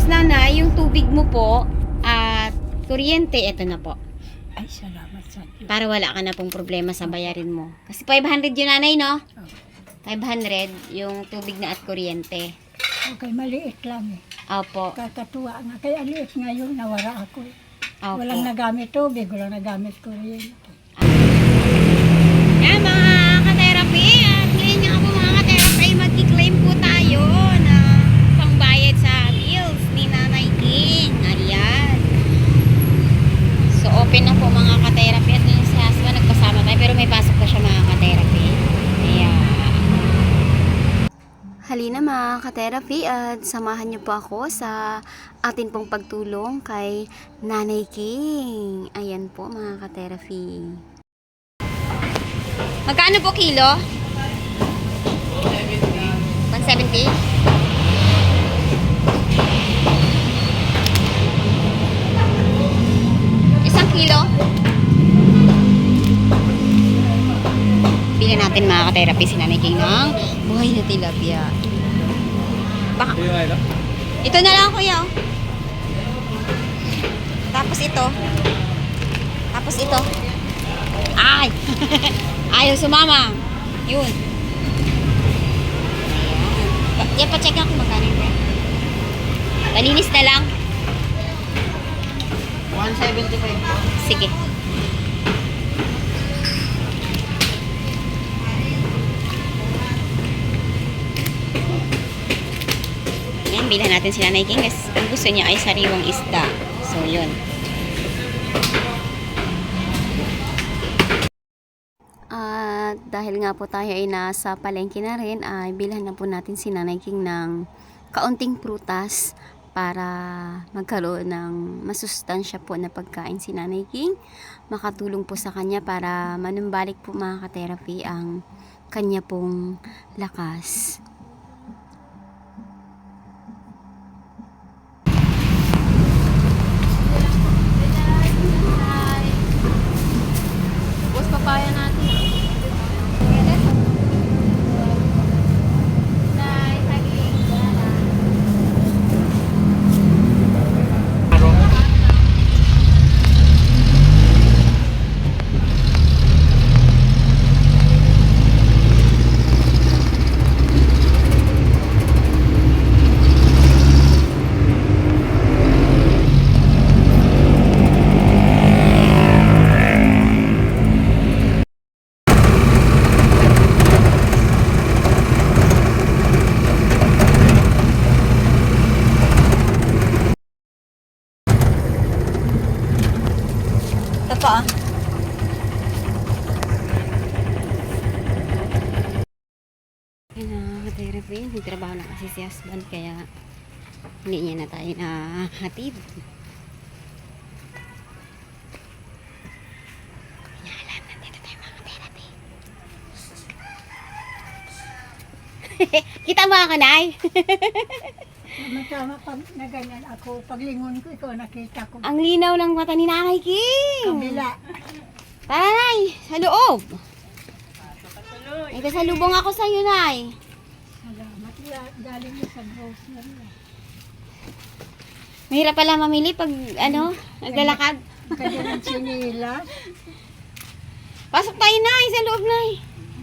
nanay, yung tubig mo po at kuryente, eto na po. Ay, salamat sa Diyos. Para wala ka na pong problema sa bayarin mo. Kasi 500 yun nanay, no? Oh. 500 yung tubig na at kuryente. Okay, maliit lang eh. Opo. Kakatuwa nga. Kaya liit ngayon, nawara ako eh. Opo. Walang nagamit tubig, walang nagamit kuryente. Yan mga ka-therapy. At ngayon nga po mga ka-therapy, mag-claim po tayo na pangbayad sa bills ni Nanay King. Ayan. So open na po mga ka-therapy. At yun si Haswa, nagpasama tayo. Pero may pasok pa siya mga ka-therapy. Ayan. Halina mga ka-therapy at samahan niyo po ako sa atin pong pagtulong kay Nanay King. Ayan po mga ka-therapy. Magkano po kilo? 170? Isang kilo? Bili natin mga ka-therapy si Nanay King ng buhay na tilapia. Baka. Ito na lang kuya. Oh. Tapos ito. Tapos ito. Ay! Ayaw sumama. Yun. Ayan. Yan, pa-check lang kung magkano yun. Malinis na lang. 175. Sige. Yan, bilhan natin si Nanay King. Ang gusto niya ay sariwang isda. So, yun. At dahil nga po tayo ay nasa palengke na rin, ay bilhan na po natin si Nanay King ng kaunting prutas para magkaroon ng masustansya po na pagkain si Nanay King. Makatulong po sa kanya para manumbalik po mga ka-therapy ang kanya pong lakas. Tapos papaya natin. Ito pa ah. Ayun na, ka-therapy. Nagtrabaho na kasi si husband kaya hindi niya na tayo nahatid. Alam, nandito tayo mga ka-therapy. Kita mo ako, Nay? Tama pag na ganyan ako, paglingon ko, ikaw nakita ko. Ang linaw ng mata ni Nanay King. Kabila. Tara, Nay, sa loob. May kasalubong ako sa iyo, Nay. Salamat. Galing mo sa grocery. Mahirap pala mamili pag, naglalakad. Ganda ng sinilas. Pasok tayo, Nay, sa loob, Nay.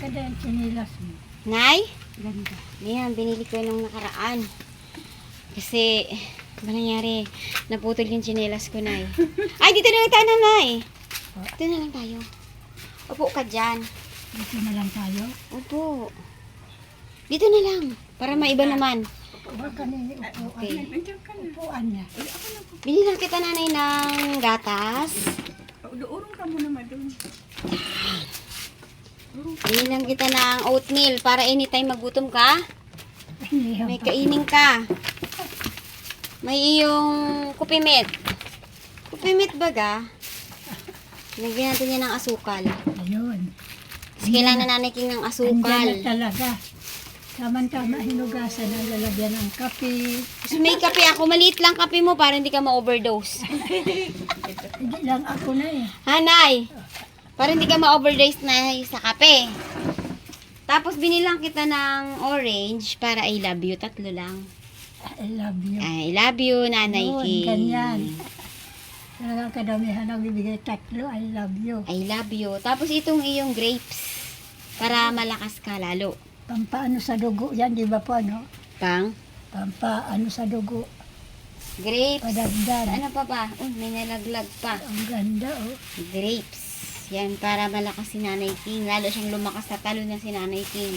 Ganda ng sinilas mo. Nay? Ganda. Ayan, binili ko nung nakaraan. Kasi, ano nangyari? Naputol yung tsinelas ko, Nay. Ay, dito na lang tayo, Nay. Dito na lang tayo. Upo ka dyan. Dito na lang tayo. Upo. Dito na lang. Para maiba naman. Baka nini upuan. Okay. Upuan niya. Binilang kita, Nanay, ng gatas. Doorong ka muna madun. Binilang kita ng oatmeal para anytime magutom ka. May kainin ka. May iyong kupimit. Kupimit baga. Lagyan natin yan ng asukal. Ayun. Kasi kailangan na Nanay King ng asukal. Andyan na talaga. Tama-tama hinugasan ang lalagyan ng kape. Gusto may kape ako. Maliit lang kape mo para hindi ka ma-overdose. Hindi lang ako na eh. Hanay! Para hindi ka ma-overdose na sa kape. Tapos binilang kita ng orange para I love you. 3 lang. I love you. I love you, Nanay Yun, King. ganyan. Talagang kadamihan ang bibigay 3, I love you. I love you. Tapos itong iyong grapes. Para malakas ka lalo. Pampaano sa dugo yan, di ba po ano? Pang Pampaano sa dugo. grapes. Padagdag. Ano pa ba? May nalaglag pa. Ang ganda, oh. Grapes. Yan, para malakas si Nanay King. Lalo siyang lumakas sa talo na si Nanay King.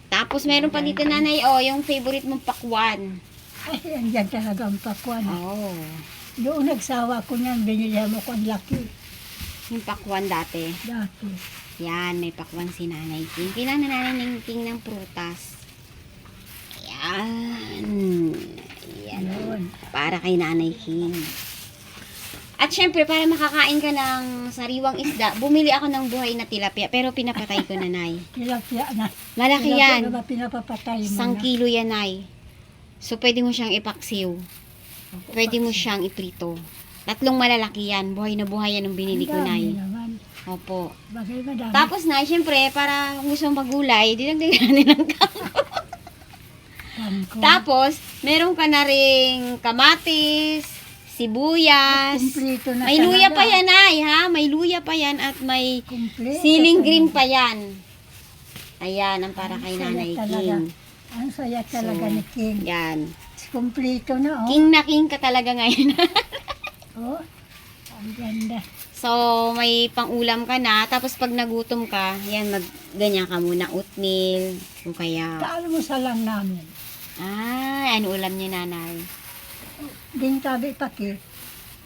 Tapos meron pa dito, Nanay, yung favorite mong pakwan. Ay, andyan talaga ang pakwan. Oh. Doon nagsawa ko niyan, binili mo ko ang laki. Yung pakwan dati. Dati. Yan, may pakwan si Nanay King. Pinang na Nanay King ng prutas. Yan. Yan. Yun. Para kay Nanay King. At syempre, para makakain ka ng sariwang isda, bumili ako ng buhay na tilapia. Pero pinapatay ko, Nanay. Tilapia na. Malaki Tilapia yan. na ba pinapapatay mo 1 na? kilo yan, Nay. So, pwede mo siyang ipaksiw. Pwede mo siyang iprito. 3 malalaki yan. Buhay na buhay yan ang binili ko, Ang dami Nay. naman. Opo. Bagay madami. Tapos, Nay, syempre, para kung gusto mong magulay, dinagdagan ng Kangkong. Tapos, meron ka na ring kamatis, sibuyas. Kumplito na May luya talaga. pa yan, Nay, ha? May luya pa yan at may Kumplito siling talaga. green pa yan. Ayan, ang para kay Ang saya Nanay talaga. King. Ang saya talaga So, ni King. Yan. Kumplito na, oh. King na king ka talaga ngayon. Oh, ang ganda. So, may pang-ulam ka na. Tapos, pag nagutom ka, yan, ganyan ka muna. Oatmeal. O kaya, Paano mo salang namin? ano ulam niya, Nanay? Din tabi pa ki.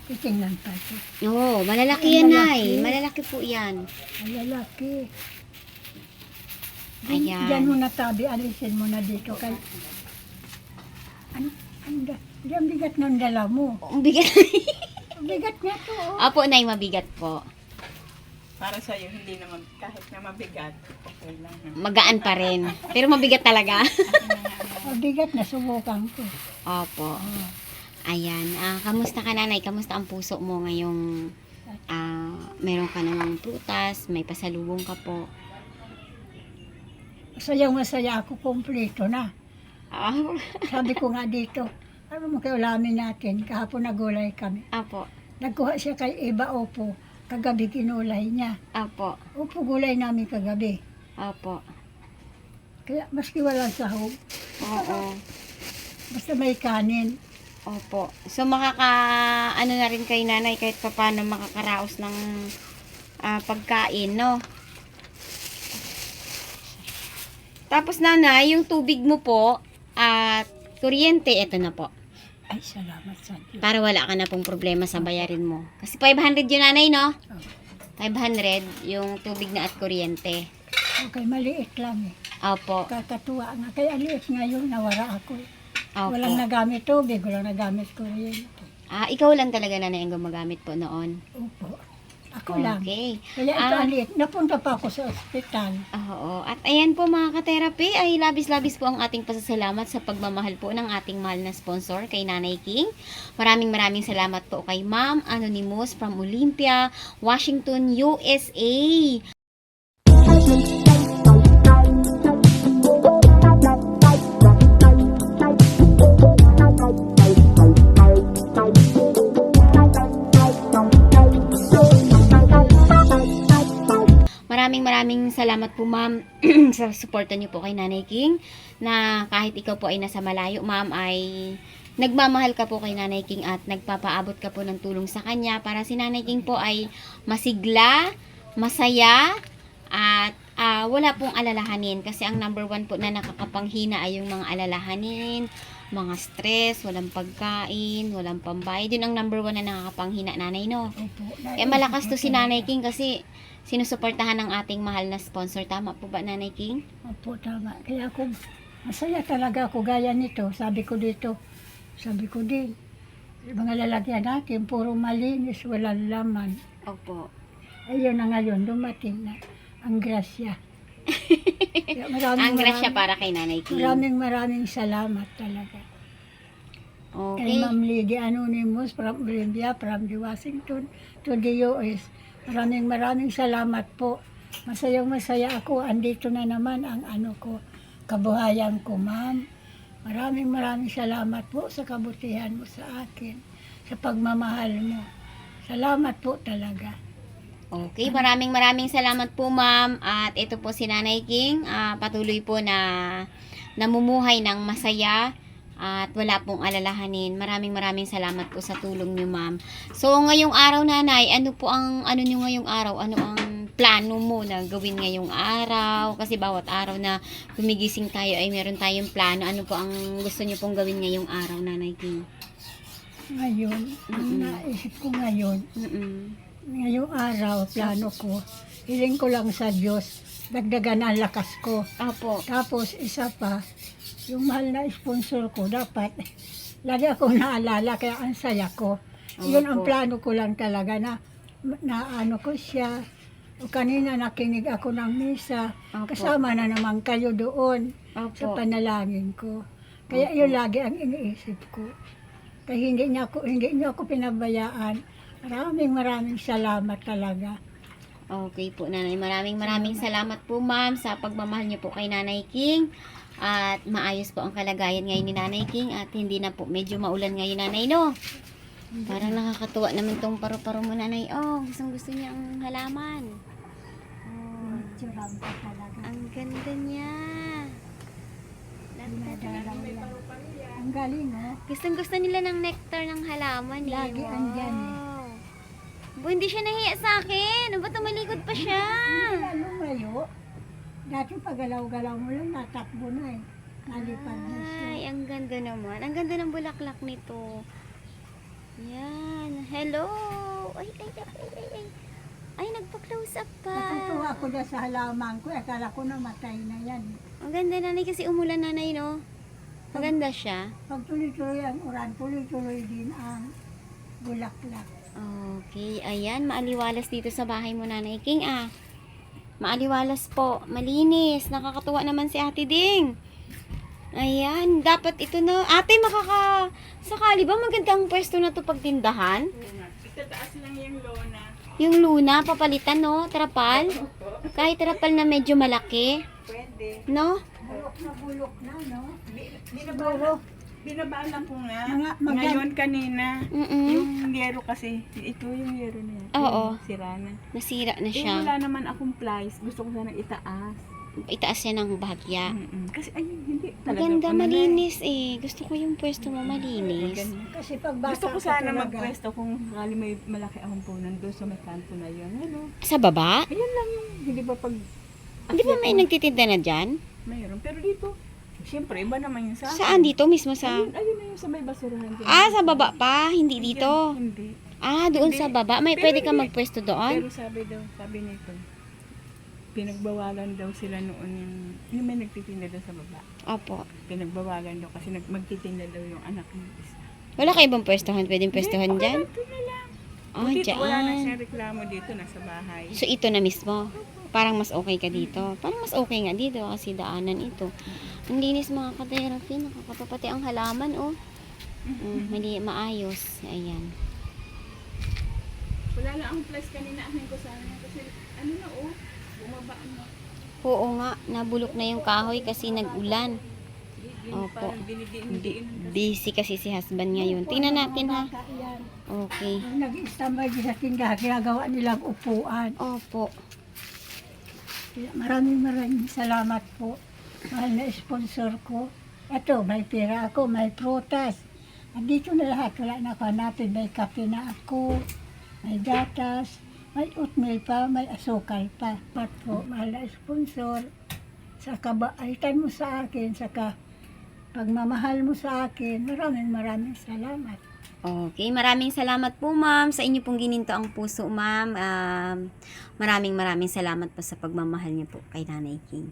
Titingnan pa ki. Oo, malalaki Ay, yan, malaki. Nay. Malalaki po yan. Ang lalaki. Ayan. Diyan mo na tabi, alisin mo na dito. Kay... Ang bigat ng dala mo. Ang bigat. Ang bigat niya to, oh. Apo, Nay, mabigat po. Para sa'yo, hindi naman, kahit na mabigat, okay lang. Magaan pa rin. Pero mabigat talaga. Ang bigat na subukan ko. Opo. Ayan. Kamusta ka, Nanay? Kamusta ang puso mo ngayong meron ka namang prutas, may pasalubong ka po? Masaya ako, kompleto na. Ah, Sabi ko nga dito, ano mo kayo ulamin natin? Kahapon nagulay kami. Apo. Nagkuha siya kay Eva Opo. Kagabi kinulay niya. Apo. Opo, gulay namin kagabi. Opo. Kaya maski walang sahog, Oo. basta may kanin. Opo. So, ano na rin kay Nanay kahit paano makakaraos ng pagkain, no? Tapos, Nanay, yung tubig mo po at kuryente, eto na po. Ay, salamat sa Diyos. Para wala ka na pong problema sa bayarin mo. Kasi 500 yun, Nanay, no? Oh. 500 yung tubig na at kuryente. Okay, maliit lang eh. Opo. Kakatuwa nga. Kaya liit ngayon, nawara ako. Opo. Walang nagamit tubig, walang nagamit kuryente. Ikaw lang talaga, Nanay, ang gumagamit po noon. Opo. Ako lang. Okay. Kaya ito ang liit. Napunta pa ako sa ospital. Oo. At ayan po mga ka-therapy, ay labis-labis po ang ating pasasalamat sa pagmamahal po ng ating mahal na sponsor kay Nanay King. Maraming salamat po kay Ma'am Anonymous from Olympia, Washington, USA. Maraming salamat po, Ma'am, sa suporta niyo po kay Nanay King, na kahit ikaw po ay nasa malayo, Ma'am, ay nagmamahal ka po kay Nanay King at nagpapaabot ka po ng tulong sa kanya para si Nanay King po ay masigla, masaya, at wala pong alalahanin. Kasi ang number 1 po na nakakapanghina ay yung mga alalahanin, mga stress, walang pagkain, walang pambayad. Yun ang number 1 na nakakapanghina, Nanay, no? Opo. Kaya malakas to si Nanay King kasi sinusuportahan ng ating mahal na sponsor. Tama po ba, Nanay King? Opo, tama. Kaya ako, masaya talaga ako gaya nito. Sabi ko dito, sabi ko din, yung mga lalagyan natin, puro malinis, walang laman. Opo. Ayun na ngayon, dumating na ang grasya. Kaya Ang grasya para kay Nanay King. maraming salamat talaga. Kay Okay. Ma'am Lady Anonymous from Olympia, from the Washington to the US. Maraming salamat po. Masaya ako. Andito na naman ang kabuhayan ko, ma'am. Maraming salamat po sa kabutihan mo sa akin, sa pagmamahal mo. Salamat po talaga. Okay, maraming salamat po ma'am. At ito po si Nanay King, patuloy po na namumuhay ng masaya at wala pong alalahanin. Maraming salamat po sa tulong niyo ma'am. So ngayong araw Nanay, ano po ang ano niyo ngayong araw? Ano ang plano mo na gawin ngayong araw? Kasi bawat araw na gumigising tayo ay meron tayong plano. Ano po ang gusto niyo pong gawin ngayong araw Nanay King? Ngayon, ang naisip ko ngayon, ngayong araw, plano ko, hiling ko lang sa Diyos, dagdagan ang lakas ko. Opo. Tapos isa pa, yung mahal na sponsor ko, dapat lagi akong naalala, kaya ang saya ko. Yun ang Opo. plano ko lang talaga na ano ko siya. O kanina nakinig ako ng misa, Opo. kasama na naman kayo doon sa Opo. panalangin ko. Kaya yun lagi ang iniisip ko. Kaya hindi niyo ako pinabayaan. Maraming salamat talaga. Okay po, Nanay. Maraming salamat po, ma'am, sa pagmamahal niyo po kay Nanay King. At maayos po ang kalagayan ngayon ni Nanay King. At hindi na po medyo maulan ngayon, Nanay, no? Parang nakakatuwa naman tong paru-paro mo, Nanay. Oh, gusto niya ang halaman. Oh, Natural ka talaga. ang ganda niya. Dinadalaw yan. Ang galing, ha? Gustong-gusto nila ng nectar ng halaman, eh. Lagi andyan, eh. Bu, hindi siya nahiya sa akin. Ano ba, tumalikod pa siya. Hindi na lumayo. Dati pagalaw-galaw mo lang, natakbo na eh. Nalipad na siya. Ay, ang ganda naman. Ang ganda ng bulaklak nito. Yan. Hello. Ay. Ay, nagpa-close up pa. Natutuwa ako na sa halaman ko. Akala ko namatay na yan. Ang ganda, Nanay, kasi umulan, Nanay, no? Maganda siya. Pag tuloy-tuloy ang uran, tuloy-tuloy din ang bulaklak. Okay, ayan. Maaliwalas dito sa bahay mo, Nanay King, Maaliwalas po. Malinis. Nakakatuwa naman si Ate Ding. Ayan. Dapat ito na. Ate, sakali ba magandang pwesto na to pagtindahan? Itataas lang yung lona. Yung luna, papalitan, no? Trapal. Kahit trapal na medyo malaki. Pwede. No? Bulok na, no? Binabaan lang po nga. Mga Ngayon kanina. Mm-mm. Yung yero kasi. Ito yung yero na yan. Oo. Sira na. Nasira na Eh, siya. wala naman akong plies. Gusto ko sana itaas. Itaas siya ng bahagya. Kasi ayun, hindi talaga. Maganda, ako na- malinis eh. Gusto ko yung pwesto mo malinis. Ganyan. Kasi pag bata Gusto ko ka sana talaga, magpwesto kung sakali may malaki akong punan doon sa may kanto na yun. Ano? Sa baba? Ayun lang yung, hindi ba pag... Di ba may nagtitinda na dyan? Mayroon. Pero dito, siyempre, iba naman yung sa akin. Saan dito? Mismo sa... Ayun na yung sa may basurahan. dyan. Sa baba pa? Hindi dito? Hindi. Doon Hindi. sa baba. May Pero pwede ka hindi. magpwesto doon? Pero sabi nito, pinagbawalan daw sila noon yung may nagtitinda daw sa baba. Opo. Pinagbawalan daw kasi magtitinda daw yung anak ng isa. Wala kayo bang pwestuhan? Pwedeng pwestuhan Hindi, dyan? Ito na lang. Dyan. Wala na siyang reklamo dito, nasa bahay. So, ito na mismo. Parang mas okay ka dito. Parang mas okay nga dito kasi daanan ito. Ang linis mga ka-therapy. Nakakatuwa pati ang halaman, oh. Maayos. Ayan. Wala lang ang plus kanina ahin ko sana kasi ano na bumaba na. Oo nga, nabulok na yung kahoy kasi nag-ulan. Opo. Parang dinidiin. Busy kasi si husband ngayon. Tingnan natin ha. bata yan. Okay. Nag-istambay din sa tindahan, ginagawa nilang upuan. Opo. Kaya maraming salamat po. Mahal na sponsor ko. Ito, may pera ako, may prutas. Andito na lahat, wala na ako hanapin. May kape na ako, may gatas, may oatmeal pa, may asukal pa. Pat po, mahal na sponsor. Sa kabaitan mo sa akin, sa pagmamahal mo sa akin, maraming salamat. Okay, maraming salamat po ma'am sa inyo pong gininto ang puso ma'am. Maraming salamat po sa pagmamahal niyo po kay Nanay King.